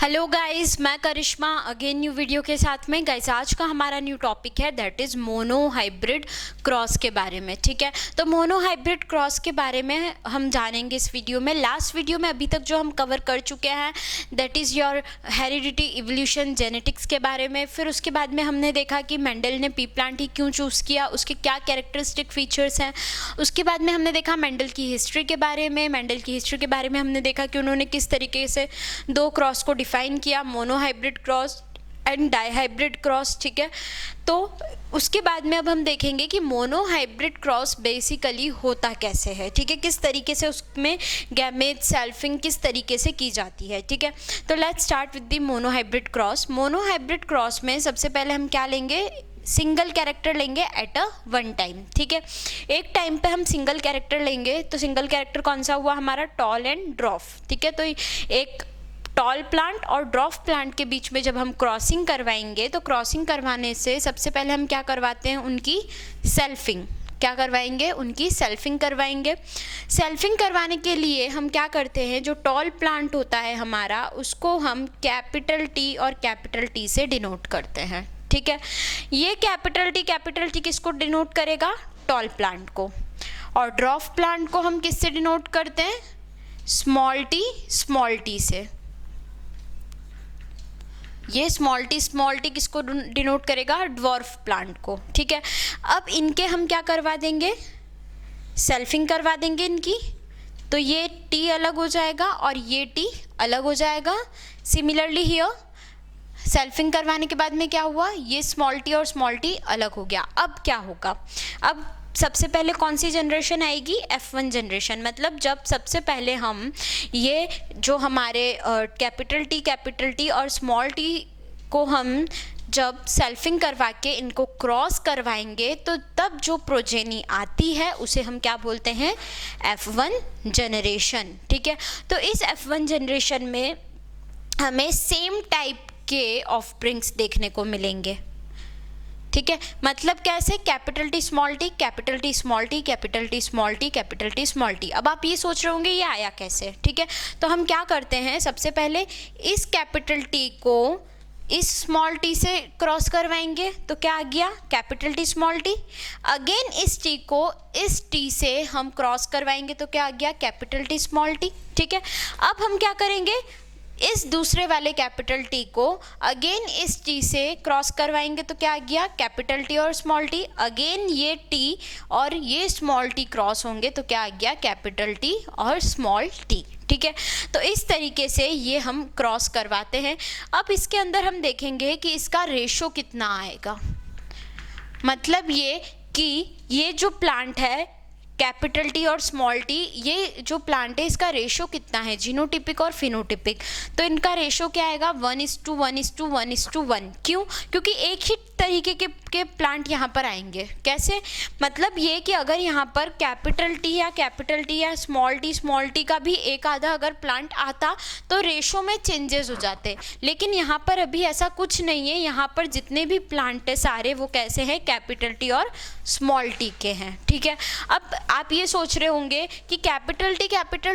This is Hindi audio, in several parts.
हेलो गाइस, मैं करिश्मा अगेन न्यू वीडियो के साथ में। गाइस, आज का हमारा न्यू टॉपिक है that is mono hybrid cross के बारे में। ठीक है, तो मोनो हाइब्रिड क्रॉस के बारे में हम जानेंगे इस वीडियो में। लास्ट वीडियो में अभी तक जो हम कवर कर चुके हैं that is your heredity, evolution, genetics के बारे में। फिर उसके बाद में हमने देखा कि मेंडल ने पी प्लांट ही क्यों चूज़ किया, उसके क्या कैरेक्टरिस्टिक फीचर्स हैं। उसके बाद में हमने देखा मेंडल की हिस्ट्री के बारे में। मेंडल की हिस्ट्री के बारे में हमने देखा कि उन्होंने किस तरीके से दो क्रॉस को डिफाइन किया, monohybrid cross and dihybrid cross. ठीक है, तो उसके बाद में अब हम देखेंगे कि मोनो हाइब्रिड क्रॉस बेसिकली होता कैसे है। ठीक है, किस तरीके से उसमें गैमेट सेल्फिंग किस तरीके से की जाती है। ठीक है, तो let's start with the mono hybrid cross. Mono hybrid cross में सबसे पहले हम क्या लेंगे, सिंगल कैरेक्टर लेंगे एट अ वन टाइम। ठीक है, एक टाइम पे हम सिंगल कैरेक्टर लेंगे। तो सिंगल कैरेक्टर कौन सा हुआ हमारा, टॉल एंड ड्रॉफ। ठीक है, तो एक टॉल प्लांट और ड्रॉफ प्लांट के बीच में जब हम क्रॉसिंग करवाएंगे तो क्रॉसिंग करवाने से सबसे पहले हम क्या करवाते हैं, उनकी सेल्फिंग। क्या करवाएंगे, उनकी सेल्फिंग करवाएंगे। सेल्फिंग करवाने के लिए हम क्या करते हैं, जो टॉल प्लांट होता है हमारा उसको हम कैपिटल टी और कैपिटल टी से डिनोट करते हैं। ठीक है, ये कैपिटल टी किसको डिनोट करेगा, टॉल प्लांट को। और ड्रॉफ प्लांट को हम किससे डिनोट करते हैं, स्मॉल टी से। ये स्मॉल टी किसको डिनोट करेगा, ड्वार्फ प्लांट को। ठीक है, अब इनके हम क्या करवा देंगे, सेल्फिंग करवा देंगे इनकी। तो ये टी अलग हो जाएगा और ये टी अलग हो जाएगा। सिमिलरली हियर सेल्फिंग करवाने के बाद में क्या हुआ, ये स्मॉल टी और स्मॉल टी अलग हो गया। अब क्या होगा, अब सबसे पहले कौन सी जनरेशन आएगी, F1 जनरेशन। मतलब जब सबसे पहले हम ये जो हमारे कैपिटल टी और स्मॉल टी को हम जब सेल्फिंग करवा के इनको क्रॉस करवाएंगे तो तब जो प्रोजेनी आती है उसे हम क्या बोलते हैं, F1 जनरेशन। ठीक है, तो इस F1 जनरेशन में हमें सेम टाइप के ऑफस्प्रिंग्स देखने को मिलेंगे। ठीक है, मतलब कैसे, capital T small T, capital T small T, capital T small T, capital T small T. अब आप ये सोच रहे होंगे ये आया कैसे। ठीक है, तो हम क्या करते हैं, सबसे पहले इस कैपिटल टी को इस स्मॉल टी से क्रॉस करवाएंगे तो क्या आ गया, capital T small T. Again इस टी को इस टी से हम क्रॉस करवाएंगे तो क्या आ गया, कैपिटल टी स्मॉल टी। ठीक है, अब हम क्या करेंगे, इस दूसरे वाले कैपिटल टी को अगेन इस टी से क्रॉस करवाएंगे तो क्या आ गया, कैपिटल टी और स्मॉल टी। अगेन ये टी और ये स्मॉल टी क्रॉस होंगे तो क्या आ गया, कैपिटल टी और स्मॉल टी। ठीक है, तो इस तरीके से ये हम क्रॉस करवाते हैं। अब इसके अंदर हम देखेंगे कि इसका रेशो कितना आएगा। मतलब ये कि ये जो प्लांट है कैपिटल टी और स्मॉल टी, ये जो प्लांट है इसका रेशो कितना है, जीनोटिपिक और फिनोटिपिक। तो इनका रेशो क्या आएगा, 1:1:1:1। क्यों, क्योंकि एक ही तरीके के प्लांट यहाँ पर आएंगे। कैसे, मतलब ये कि अगर यहाँ पर कैपिटल टी या स्मॉल टी का भी एक आधा अगर प्लांट आता तो रेशो में चेंजेस हो जाते। लेकिन यहाँ पर अभी ऐसा कुछ नहीं है, यहाँ पर जितने भी प्लांट है सारे वो कैसे हैं, कैपिटल टी और स्मॉल टी के हैं। ठीक है, अब आप ये सोच रहे होंगे कि कैपिटल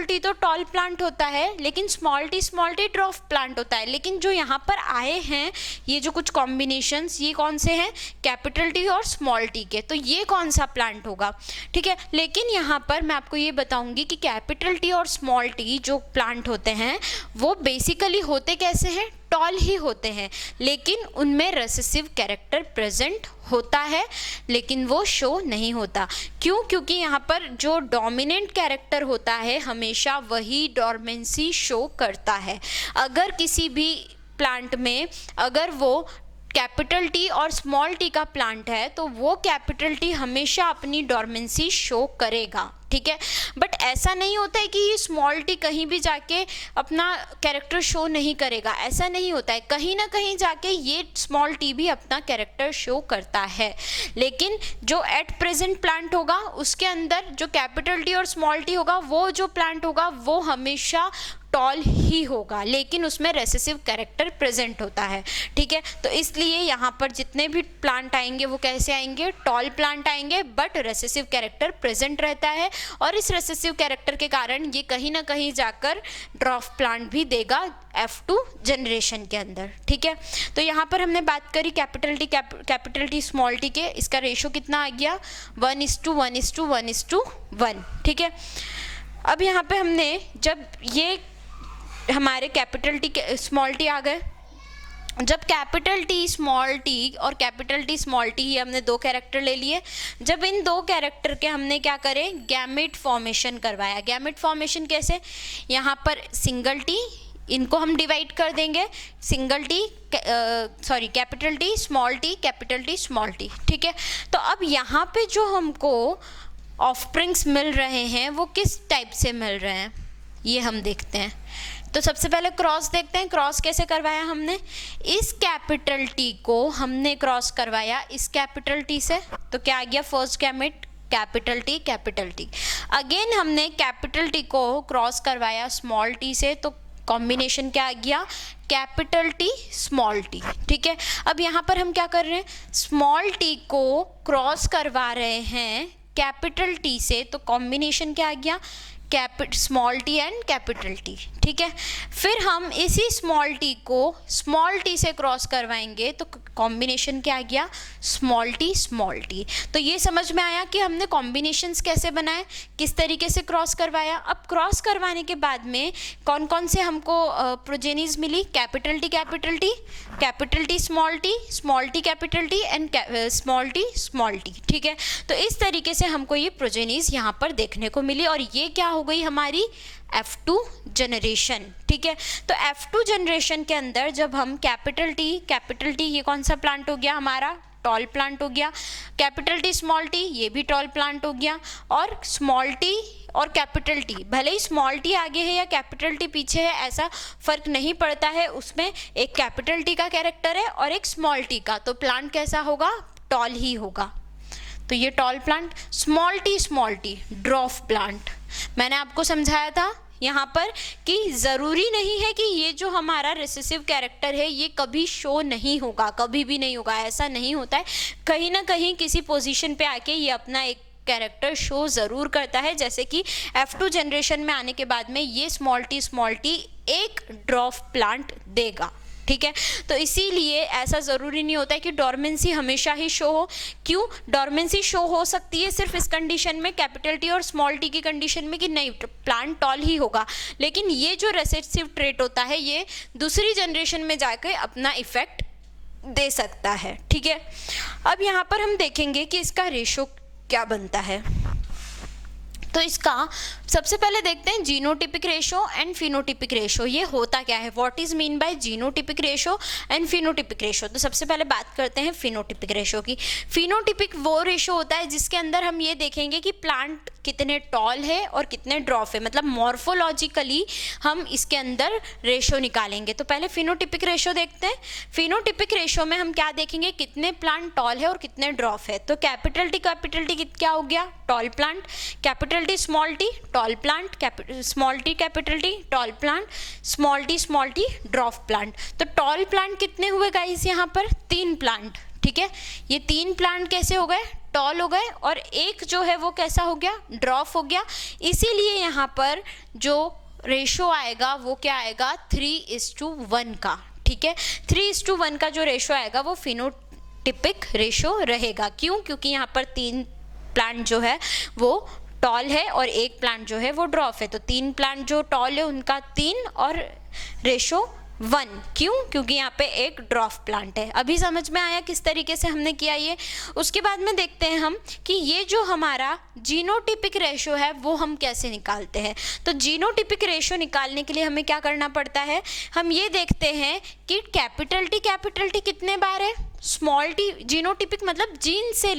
टी तो टॉल प्लांट होता है लेकिन स्मॉल टी ड्वार्फ प्लांट होता है। लेकिन जो यहाँ पर आए हैं ये जो कुछ कॉम्बिनेशंस, ये कौन से हैं, कैपिटल टी और स्मॉल टी के। तो ये कौन सा प्लांट होगा। ठीक है, लेकिन यहाँ पर मैं आपको ये बताऊंगी कि कैपिटल टी और स्मॉल टी जो प्लांट होते हैं वो बेसिकली होते कैसे हैं, टॉल ही होते हैं। लेकिन उनमें रेसेसिव कैरेक्टर प्रेजेंट होता है लेकिन वो शो नहीं होता। क्यों, क्योंकि यहाँ पर जो डोमिनेंट कैरेक्टर होता है हमेशा वही डोर्मेंसी शो करता है। अगर किसी भी प्लांट में अगर वो कैपिटल टी और स्मॉल टी का प्लांट है तो वो कैपिटल टी हमेशा अपनी डोर्मेंसी शो करेगा। ठीक है, बट ऐसा नहीं होता है कि ये स्मॉल टी कहीं भी जाके अपना कैरेक्टर शो नहीं करेगा, ऐसा नहीं होता है। कहीं ना कहीं जाके ये स्मॉल टी भी अपना कैरेक्टर शो करता है। लेकिन जो एट प्रेजेंट प्लांट होगा उसके अंदर जो कैपिटल टी और स्मॉल टी होगा, वो जो प्लांट होगा वो हमेशा टॉल ही होगा, लेकिन उसमें रेसेसिव कैरेक्टर प्रेजेंट होता है, ठीक है। तो इसलिए यहाँ पर जितने भी प्लांट आएंगे वो कैसे आएंगे, टॉल प्लांट आएंगे, बट रेसेसिव कैरेक्टर प्रेजेंट रहता है, और इस रेसेसिव कैरेक्टर के कारण ये कहीं ना कहीं जाकर ड्वार्फ प्लांट भी देगा F2 जनरेशन के अंदर, ठीक है। तो यहाँ पर हमने बात करी कैपिटल टी स्मॉल टी के, इसका रेशो कितना आ गया 1:1:1:1, ठीक है। अब यहाँ पे हमने जब ये हमारे कैपिटल टी स्मॉल टी आ गए, जब कैपिटल टी स्मॉल टी और कैपिटल टी स्मॉल टी, ये हमने दो कैरेक्टर ले लिए, जब इन दो कैरेक्टर के हमने क्या करें, गैमेट फॉर्मेशन करवाया। गैमेट फॉर्मेशन कैसे, यहाँ पर सिंगल टी, इनको हम डिवाइड कर देंगे, single T capital T small T capital T small T, ठीक है। तो अब यहाँ पे जो हमको ऑफस्प्रिंग्स मिल रहे हैं वो किस टाइप से मिल रहे हैं, ये हम देखते हैं। तो सबसे पहले क्रॉस देखते हैं, क्रॉस कैसे करवाया हमने, इस कैपिटल टी को हमने क्रॉस करवाया इस कैपिटल टी से, तो क्या आ गया first gamete capital T capital T. Again हमने कैपिटल टी को क्रॉस करवाया स्मॉल टी से, तो कॉम्बिनेशन क्या आ गया, कैपिटल टी स्मॉल टी, ठीक है। अब यहाँ पर हम क्या कर रहे हैं, स्मॉल टी को क्रॉस करवा रहे हैं कैपिटल टी से, तो कॉम्बिनेशन क्या आ गया, small T and capital T, ठीक है। फिर हम इसी स्मॉल टी को स्मॉल टी से क्रॉस करवाएंगे, तो कॉम्बिनेशन क्या आ गया, स्मॉल टी स्मॉल टी। तो ये समझ में आया कि हमने कॉम्बिनेशंस कैसे बनाए, किस तरीके से क्रॉस करवाया। अब क्रॉस करवाने के बाद में कौन कौन से हमको प्रोजेनीज मिली, capital T small T capital T and small T, ठीक है। तो इस तरीके से हमको ये प्रोजेनीज यहाँ पर देखने को मिली, और ये क्या हो गई हमारी F2 जनरेशन, ठीक है। तो F2 जनरेशन के अंदर जब हम कैपिटल टी ये कौन सा प्लांट हो गया हमारा, टॉल प्लांट हो गया, कैपिटल टी स्मॉल टी ये भी टॉल प्लांट हो गया, और स्मॉल टी और कैपिटल टी, भले ही स्मॉल टी आगे है या कैपिटल टी पीछे है ऐसा फर्क नहीं पड़ता है, उसमें एक कैपिटल टी का कैरेक्टर है और एक स्मॉल टी का, तो प्लांट कैसा होगा, टॉल ही होगा। तो ये tall plant, small T dwarf plant, मैंने आपको समझाया था यहाँ पर कि ज़रूरी नहीं है कि ये जो हमारा रिसेसिव कैरेक्टर है ये कभी शो नहीं होगा, कभी भी नहीं होगा, ऐसा नहीं होता है। कहीं ना कहीं किसी पोजीशन पे आके ये अपना एक कैरेक्टर शो ज़रूर करता है, जैसे कि F2 जनरेशन में आने के बाद में ये स्मॉल टी एक ड्वार्फ प्लांट देगा, ठीक है। तो इसीलिए ऐसा ज़रूरी नहीं होता है कि डॉर्मेंसी हमेशा ही शो हो। क्यों, डॉर्मेंसी शो हो सकती है सिर्फ इस कंडीशन में, कैपिटल टी और स्मॉल टी की कंडीशन में, कि नहीं प्लांट टॉल ही होगा, लेकिन ये जो रेसेसिव ट्रेट होता है ये दूसरी जनरेशन में जाकर अपना इफेक्ट दे सकता है, ठीक है। अब यहाँ पर हम देखेंगे कि इसका रेशो क्या बनता है। तो इसका सबसे पहले देखते हैं genotypic ratio and phenotypic ratio, ये होता क्या है, what is mean by genotypic ratio and phenotypic ratio. तो सबसे पहले बात करते हैं फिनोटिपिक रेशो की। फिनोटिपिक वो रेशो होता है जिसके अंदर हम ये देखेंगे कि प्लांट कितने टॉल है और कितने ड्वार्फ है, मतलब मॉर्फोलॉजिकली हम इसके अंदर रेशो निकालेंगे। तो पहले फिनोटिपिक रेशो देखते हैं। फिनोटिपिक रेशो में हम क्या देखेंगे, कितने प्लांट टॉल है और कितने ड्वार्फ है। तो कैपिटल टी क्या हो गया, tall plant, capital T small T tall plant, small T capital T tall plant, small T dwarf plant. तो टॉल प्लांट कितने हुए गाइस, यहाँ पर 3 प्लांट, ठीक है। ये 3 प्लांट कैसे हो गए, टॉल हो गए, और एक जो है वो कैसा हो गया, ड्वार्फ हो गया। इसीलिए यहाँ पर जो रेशो आएगा वो क्या आएगा, 3:1 का, ठीक है। 3:1 का जो रेशो आएगा वो फिनोटिपिक रेशो रहेगा। क्यों, क्योंकि यहाँ पर 3 प्लांट जो है वो टॉल है और एक प्लांट जो है वो ड्वार्फ है। तो 3 प्लांट जो टॉल है उनका 3 और रेशो 1, क्यों, क्योंकि यहाँ पे एक ड्वार्फ प्लांट है। अभी समझ में आया किस तरीके से हमने किया ये। उसके बाद में देखते हैं हम कि ये जो हमारा जीनोटिपिक रेशो है वो हम कैसे निकालते हैं। तो जीनोटिपिक रेशो निकालने के लिए हमें क्या करना पड़ता है, हम ये देखते हैं कि कैपिटल टी कितने बार है, स्मॉल टी, जीनोटिपिक मतलब जीन से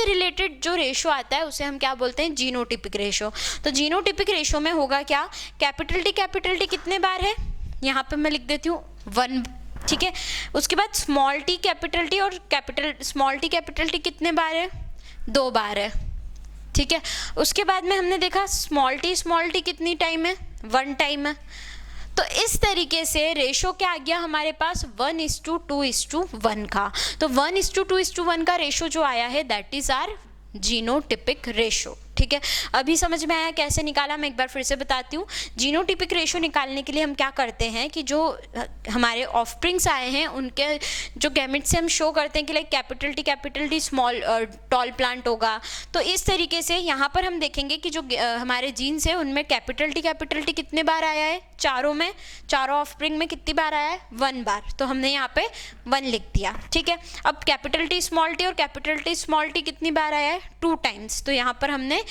रिलेटेड जो रेशो आता है उसे हम क्या बोलते हैं, जीनोटिपिक रेशो। तो जीनोटिपिक रेशो में होगा क्या, कैपिटल टी कितने बार है, यहाँ पे मैं लिख देती हूँ 1, ठीक है। उसके बाद स्मॉल टी कैपिटल टी और स्मॉल टी कैपिटल टी कितने बार है, 2 बार है, ठीक है। उसके बाद में हमने देखा स्मॉल टी कितनी टाइम है, 1 टाइम है। तो इस तरीके से रेशो क्या आ गया हमारे पास 1:2:1 का। तो 1:2:1 का रेशो जो आया है that is our genotypic ratio. ठीक है, अभी समझ में आया कैसे निकाला, मैं एक बार फिर से बताती हूँ। जीनोटिपिक रेशो निकालने के लिए हम क्या करते हैं कि जो हमारे ऑफस्प्रिंग्स आए हैं उनके जो गैमेट से हम शो करते हैं कि like capital T small tall plant होगा। तो इस तरीके से यहाँ पर हम देखेंगे कि जो हमारे जीन्स है उनमें कैपिटल टी कितने बार आया है, चारों में, चारों ऑफस्प्रिंग में कितनी बार आया है, 1 बार। तो हमने यहाँ पे 1 लिख दिया। ठीक है, अब कैपिटल टी स्मॉल टी और कैपिटल टी स्मॉल टी कितनी बार आया है, 2 टाइम्स। तो यहाँ पर हमने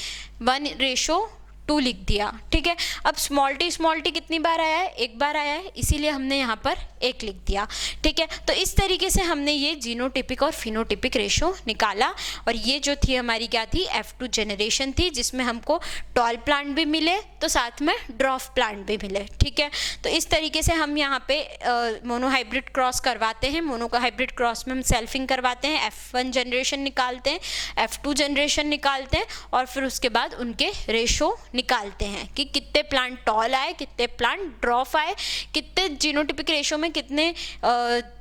1:2 लिख दिया। ठीक है, अब स्मॉल टी कितनी बार आया है, 1 बार आया है, इसीलिए हमने यहाँ पर 1 लिख दिया। ठीक है, तो इस तरीके से हमने ये जीनोटिपिक और फिनोटिपिक रेशो निकाला। और ये जो थी हमारी क्या थी, F2 जनरेशन थी, जिसमें हमको टॉल प्लांट भी मिले तो साथ में ड्वार्फ प्लांट भी मिले। ठीक है, तो इस तरीके से हम यहाँ पे मोनोहाइब्रिड क्रॉस करवाते हैं। मोनोहाइब्रिड क्रॉस में हम सेल्फिंग करवाते हैं, F1 जनरेशन निकालते हैं, F2 जनरेशन निकालते हैं और फिर उसके बाद उनके रेशो निकालते हैं कि कितने प्लांट टॉल आए, कितने प्लांट ड्वार्फ आए, कितने जीनोटिपिक रेशो में कितने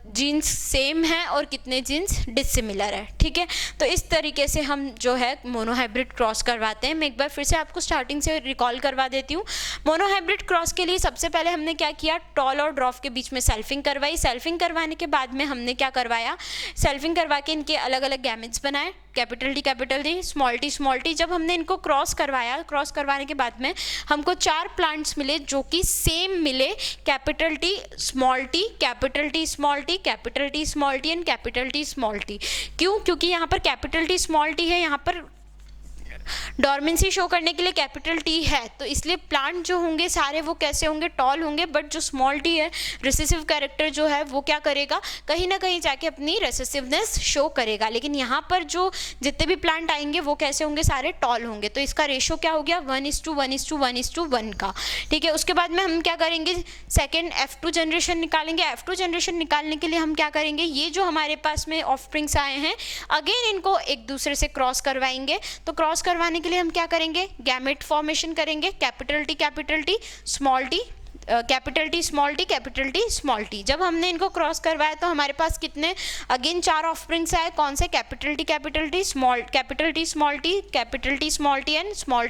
जीन्स सेम हैं और कितने जीन्स डिसिमिलर है। ठीक है, तो इस तरीके से हम जो है मोनोहाइब्रिड क्रॉस करवाते हैं। मैं एक बार फिर से आपको स्टार्टिंग से रिकॉल करवा देती हूँ। मोनोहाइब्रिड क्रॉस के लिए सबसे पहले हमने क्या किया, टॉल और ड्वार्फ के बीच में सेल्फिंग करवाई। सेल्फिंग करवाने के बाद में हमने क्या करवाया, सेल्फिंग करवा के इनके अलग अलग गैमेट्स बनाए, कैपिटल टी स्मॉल टी। जब हमने इनको क्रॉस करवाया, क्रॉस करवाने के बाद में हमको 4 प्लांट्स मिले जो कि सेम मिले, capital T small T, capital T small T, capital T small T and capital T small T. क्यों? क्योंकि यहाँ पर कैपिटल टी स्मॉल टी है, यहाँ पर डॉर्मेंसी शो करने के लिए कैपिटल टी है, तो इसलिए प्लांट जो होंगे सारे वो कैसे होंगे, टॉल होंगे। बट जो स्मॉल टी है, रिसेसिव कैरेक्टर जो है वो क्या करेगा, कहीं ना कहीं जाके अपनी रेसेसिवनेस शो करेगा। लेकिन यहाँ पर जो जितने भी प्लांट आएंगे वो कैसे होंगे, सारे टॉल होंगे। तो इसका रेशो क्या हो गया, 1:1:1:1 का। ठीक है, उसके बाद में हम क्या करेंगे, सेकेंड F2 जनरेशन निकालेंगे। F2 जनरेशन निकालने के लिए हम क्या करेंगे, ये जो हमारे पास में ऑफस्प्रिंग्स आए हैं अगेन इनको एक दूसरे से क्रॉस करवाएंगे। तो क्रॉस करवाने के लिए हम क्या करेंगे, गैमेट फॉर्मेशन करेंगे, capital T small T, capital T small T, capital T small T. जब हमने इनको क्रॉस करवाया तो हमारे पास कितने अगेन 4 ऑफस्प्रिंग्स आए, कौन से, capital T small T, capital T small T and small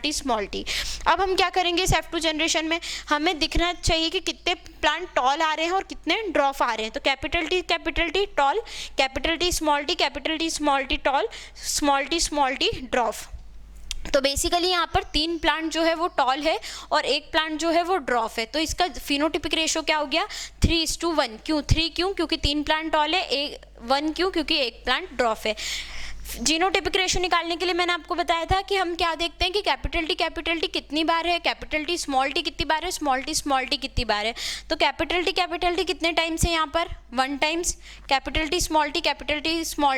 T. अब हम क्या करेंगे, इस F2 जनरेशन में हमें दिखना चाहिए कि कितने प्लांट टॉल आ रहे हैं और कितने ड्वार्फ आ रहे हैं। तो capital T tall, capital T small T tall, small T dwarf. तो बेसिकली यहाँ पर 3 प्लांट जो है वो टॉल है और 1 प्लांट जो है वो ड्वार्फ है। तो इसका फिनोटिपिक रेशो क्या हो गया, 3:1। क्यों 3? क्योंकि 3 प्लांट टॉल है, 1 क्योंकि 1 प्लांट ड्वार्फ है। जीनोटिपिक रेशो निकालने के लिए मैंने आपको बताया था कि हम क्या देखते हैं कि कैपिटल टी कितनी बार है, कैपिटल टी स्मॉल टी कितनी बार है, स्मॉल टी कितनी बार है। तो कैपिटल टी कितने टाइम्स है यहाँ पर, 1 times, capital T small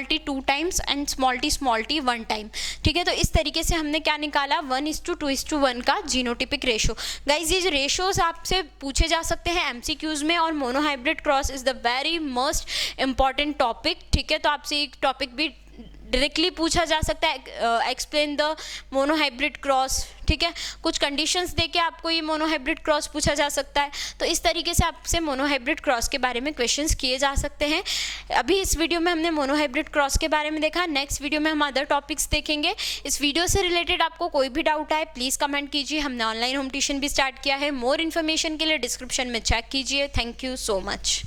T 2 times and small T 1 time. ठीक है, तो इस तरीके से हमने क्या निकाला, 1:2:1 का जीनोटिपिक रेशो। गाइज ये रेशोज आपसे पूछे जा सकते हैं MCQs में, और monohybrid cross is the very most important topic. ठीक है, तो आपसे एक टॉपिक भी डायरेक्टली पूछा जा सकता है, एक्सप्लेन द मोनोहाइब्रिड क्रॉस। ठीक है, कुछ कंडीशंस देके आपको ये मोनोहाइब्रिड क्रॉस पूछा जा सकता है। तो इस तरीके से आपसे मोनोहाइब्रिड क्रॉस के बारे में क्वेश्चंस किए जा सकते हैं। अभी इस वीडियो में हमने मोनोहाइब्रिड क्रॉस के बारे में देखा, नेक्स्ट वीडियो में हम अदर टॉपिक्स देखेंगे। इस वीडियो से रिलेटेड आपको कोई भी डाउट आए प्लीज़ कमेंट कीजिए। हमने ऑनलाइन होम ट्यूशन भी स्टार्ट किया है, मोर इन्फॉर्मेशन के लिए डिस्क्रिप्शन में चेक कीजिए। Thank you so much.